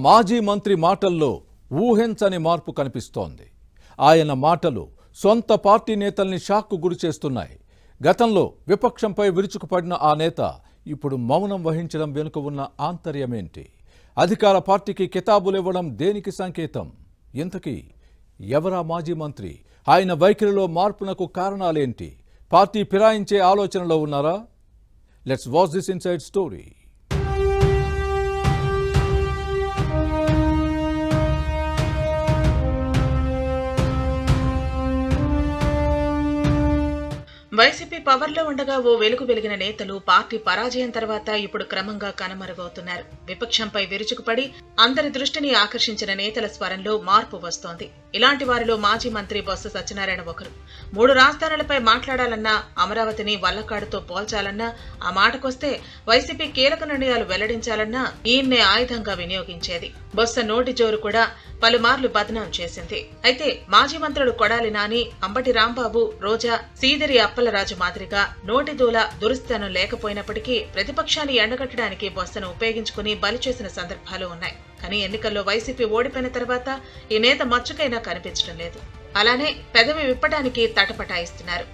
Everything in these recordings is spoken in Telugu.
మాజీ మంత్రి మాటల్లో ఊహించని మార్పు కనిపిస్తోంది. ఆయన మాటలు సొంత పార్టీ నేతల్ని షాక్కు గురిచేస్తున్నాయి. గతంలో విపక్షంపై విరుచుకుపడిన ఆ నేత ఇప్పుడు మౌనం వహించడం వెనుక ఉన్న ఆంతర్యమేంటి? అధికార పార్టీకి కితాబులివ్వడం దేనికి సంకేతం? ఇంతకీ ఎవరా మాజీ మంత్రి? ఆయన వైఖరిలో మార్పునకు కారణాలేంటి? పార్టీ ఫిరాయించే ఆలోచనలో ఉన్నారా? Let's watch this inside story. YCP పవర్లో ఉండగా ఓ వెలుగు వెలిగిన నేతలు పార్టీ పరాజయం తర్వాత ఇప్పుడు క్రమంగా కనుమరుగవుతున్నారు. విపక్షంపై విరుచుకుపడి అందరి దృష్టిని ఆకర్షించిన నేతల స్వరంలో మార్పు వస్తోంది. ఇలాంటి వారిలో మాజీ మంత్రి బొత్స సత్యనారాయణ ఒకరు. 3 రాజధానులపై మాట్లాడాలన్నా, అమరావతిని వల్లకాడుతో పోల్చాలన్నా, ఆ మాటకొస్తే వైసీపీ కీలక నిర్ణయాలు వెల్లడించాలన్నా ఈయన్నే ఆయుధంగా వినియోగించేది. బొత్స నోటి జోరు కూడా పలుమార్లు బదనాం చేసింది. అయితే మాజీ మంత్రులు కొడాలి నాని, అంబటి రాంబాబు, రోజా, సీదిరి అప్పలరాజు మాదిరిగా నోటి దూల దురుస్థానం లేకపోయినప్పటికీ ప్రతిపక్షాన్ని ఎండగట్టడానికి బొత్సను ఉపయోగించుకుని బలి చేసిన సందర్భాలు ఉన్నాయి. కానీ ఎన్నికల్లో వైసీపీ ఓడిపోయిన తర్వాత ఈ నేత మచ్చుకైనా కనిపించడం లేదు. అలానే పెదవి విప్పడానికి తటపటాయిస్తున్నారు.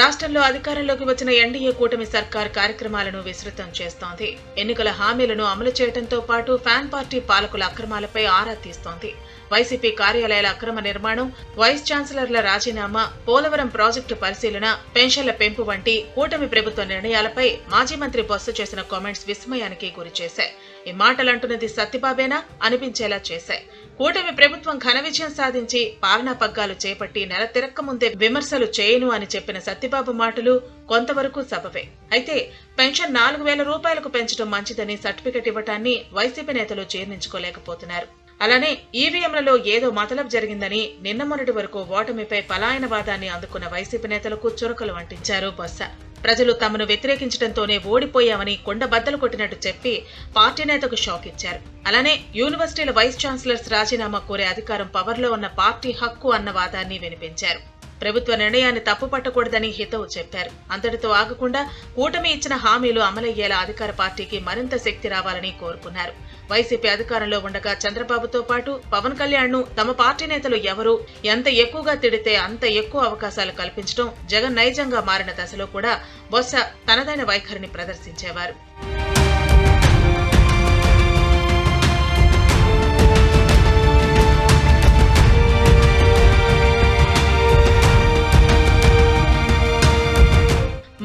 రాష్ట్రంలో అధికారంలోకి వచ్చిన ఎన్డీఏ కూటమి సర్కార్ కార్యక్రమాలను విస్తృతం చేస్తోంది. ఎన్నికల హామీలను అమలు చేయడంతో పాటు ఫ్యాన్ పార్టీ పాలకుల అక్రమాలపై ఆరా తీస్తోంది. వైసీపీ కార్యాలయాల అక్రమ నిర్మాణం, వైస్ ఛాన్సలర్ల రాజీనామా, పోలవరం ప్రాజెక్టు పరిశీలన, పెన్షన్ల పెంపు వంటి కూటమి ప్రభుత్వ నిర్ణయాలపై మాజీ మంత్రి బొత్స చేసిన కామెంట్స్ విస్మయానికి గురిచేశాయి. ఈ మాటలంటున్నది సత్యబాబేనా అనిపించేలా చేశాయి. కూటమి ప్రభుత్వం ఘన విజయం సాధించి పాలనా పగ్గాలు చేపట్టి నెల తిరక్క ముందే విమర్శలు చేయను అని చెప్పిన సత్యబాబు మాటలు కొంతవరకు సబబే. అయితే పెన్షన్ 4,000 రూపాయలకు పెంచడం మంచిదని సర్టిఫికెట్ ఇవ్వటాన్ని వైసీపీ నేతలు జీర్ణించుకోలేకపోతున్నారు. అలానే ఈవీఎంలలో ఏదో మతలబ్ జరిగిందని నిన్న మొన్నటి వరకు ఓటమిపై పలాయనవాదాన్ని అందుకున్న వైసీపీ నేతలకు చురకలు అంటించారు బొత్స. ప్రజలు తమను వ్యతిరేకించడంతోనే ఓడిపోయామని కొండబద్దలు కొట్టినట్టు చెప్పి పార్టీ నేతకు షాక్ ఇచ్చారు. అలానే యూనివర్సిటీల వైస్ ఛాన్సలర్స్ రాజీనామా కోరే అధికారం పవర్లో ఉన్న పార్టీ హక్కు అన్న వాదాన్ని వినిపించారు. ప్రభుత్వ నిర్ణయాన్ని తప్పుపట్టకూడదని హితవు చెప్పారు. అంతటితో ఆగకుండా కూటమి ఇచ్చిన హామీలు అమలయ్యేలా అధికార పార్టీకి మరింత శక్తి రావాలని కోరుకున్నారు. వైసీపీ అధికారంలో ఉండగా చంద్రబాబుతో పాటు పవన్ కళ్యాణ్ ను తమ పార్టీ నేతలు ఎవరు ఎంత ఎక్కువగా తిడితే అంత ఎక్కువ అవకాశాలు కల్పించడం జగన్ నైజంగా మారిన దశలో కూడా బొత్స తనదైన వైఖరిని ప్రదర్శించేవారు.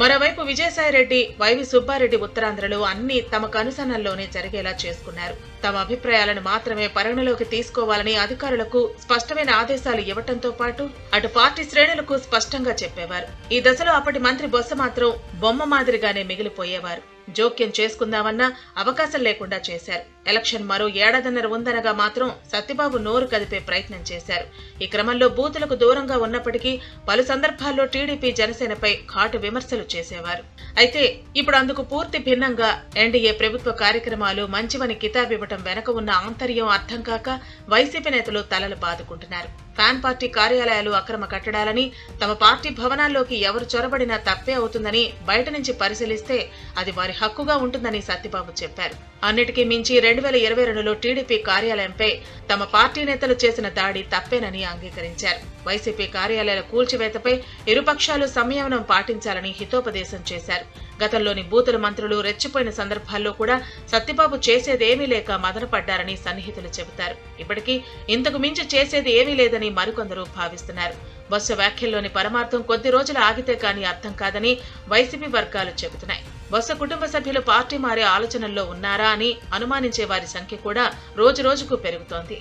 మరోవైపు విజయసాయిరెడ్డి, వైవి సుబ్బారెడ్డి ఉత్తరాంధ్రలో అన్ని తమ కనుసన్నల్లోనే జరిగేలా చేసుకున్నారు. తమ అభిప్రాయాలను మాత్రమే పరిగణలోకి తీసుకోవాలని అధికారులకు స్పష్టమైన ఆదేశాలు ఇవ్వటంతో పాటు అటు పార్టీ శ్రేణులకు స్పష్టంగా చెప్పేవారు. ఈ దశలో అప్పటి మంత్రి బొత్స మాత్రం బొమ్మ మాదిరిగానే మిగిలిపోయేవారు. జోక్యం చేసుకుందామన్నా అవకాశం లేకుండా చేశారు. ఎలక్షన్ మరో 1.5 ఏడాది ఉందనగా మాత్రం సత్యబాబు నోరు కదిపే ప్రయత్నం చేశారు. ఈ క్రమంలో బూతులకు దూరంగా ఉన్నప్పటికీ పలు సందర్భాల్లో టీడీపీ జనసేనపై ఘాటు విమర్శలు చేసేవారు. అయితే ఇప్పుడు అందుకు పూర్తి భిన్నంగా ఎన్డీఏ ప్రభుత్వ కార్యక్రమాలు మంచివని కితాబివ్వటం వెనక ఉన్న ఆంతర్యం అర్థం కాక వైసీపీ నేతలు తలలు బాదుకుంటున్నారు. ఫ్యాన్ పార్టీ కార్యాలయాలు అక్రమ కట్టడాలని, తమ పార్టీ భవనాల్లోకి ఎవరు చొరబడినా తప్పే అవుతుందని బయట నుంచి పరిశీలిస్తే అది వారి హక్కుగా ఉంటుందని సత్యబాబు చెప్పారు. అన్నిటికీ మించి 2022లో టీడీపీ కార్యాలయంపై తమ పార్టీ నేతలు చేసిన దాడి తప్పేనని అంగీకరించారు. వైసీపీ కార్యాలయాల కూల్చివేతపై ఇరుపక్షాలు సంయమనం పాటించాలని హితోపదేశం చేశారు. గతంలోని బూతుల మంత్రులు రెచ్చిపోయిన సందర్భాల్లో కూడా సత్యబాబు చేసేదేమీ లేక మదనపడ్డారని సన్నిహితులు చెబుతారు. ఇప్పటికీ ఇంతకు మించి చేసేది ఏమీ లేదని మరికొందరు భావిస్తున్నారు. బొత్స వ్యాఖ్యల్లోని పరమార్థం కొద్ది రోజులు ఆగితే కానీ అర్థం కాదని వైసీపీ వర్గాలు చెబుతున్నాయి. బొత్స కుటుంబ సభ్యులు పార్టీ మారే ఆలోచనల్లో ఉన్నారా అని అనుమానించే వారి సంఖ్య కూడా రోజురోజుకు పెరుగుతోంది.